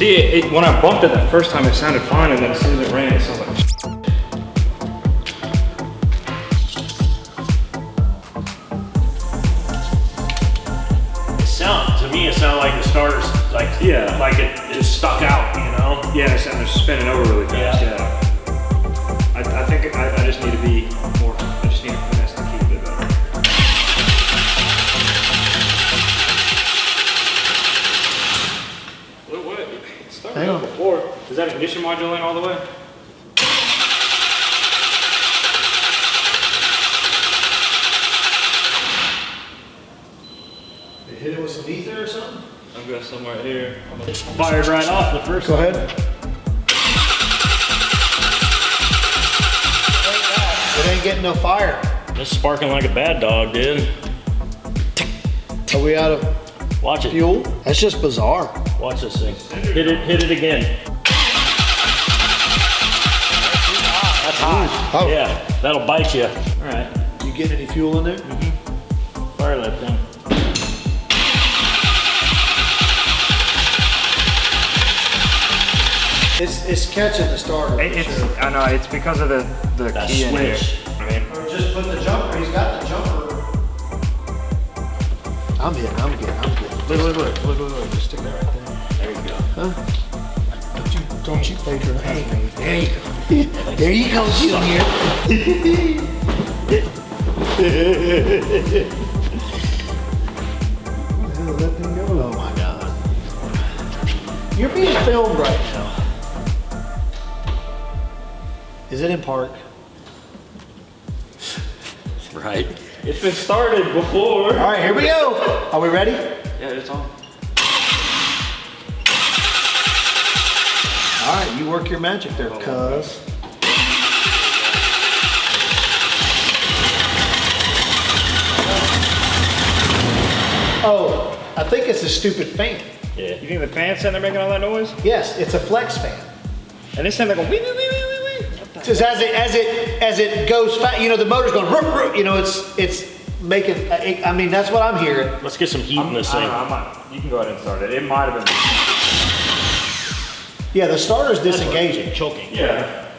See, when I bumped it that first time, it sounded fine, and then as soon as it ran, it sounded like. To me, it sounded like the starter's like it just stuck out, you know? Yeah, it sounded spinning over really fast. Yeah. I think I just need to be more. I just need to finesse to keep it better. What? It started up before. Is that ignition module in all the way? Hit it with some ether or something? I'm going somewhere here. Fired right off the first Go ahead. It ain't getting no fire. It's sparking like a bad dog, dude. Are we out of Watch it. fuel? That's just bizarre. Watch this thing. Hit it again. That's hot. Oh. Yeah, that'll bite you. All right. You getting any fuel in there? Fire that thing. It's catching the starter. For sure. I know, it's because of the That key in here. switch. I mean, Or just put the jumper. He's got the jumper. I'm good. look. Just stick that right there. There you go. Don't you patronize me. There you go. There you go, Junior. Let them go. Oh my God. You're being filmed right now. Is it in park? Right. It's been started before. All right, here we go. Are we ready? Yeah, it's on. All right, you work your magic there, cuz. Oh, I think it's a stupid fan. Yeah. You think the fan's sitting there making all that noise? Yes, it's a flex fan. And this thing like a wee wee wee wee wee wee. Just as it goes fast, you know, the motor's going roof, roof, you know, it's making. I mean, that's what I'm hearing. Let's get some heat in this thing. You can go ahead and start it. It might have been. Yeah, the starter's disengaging. Choking. Yeah.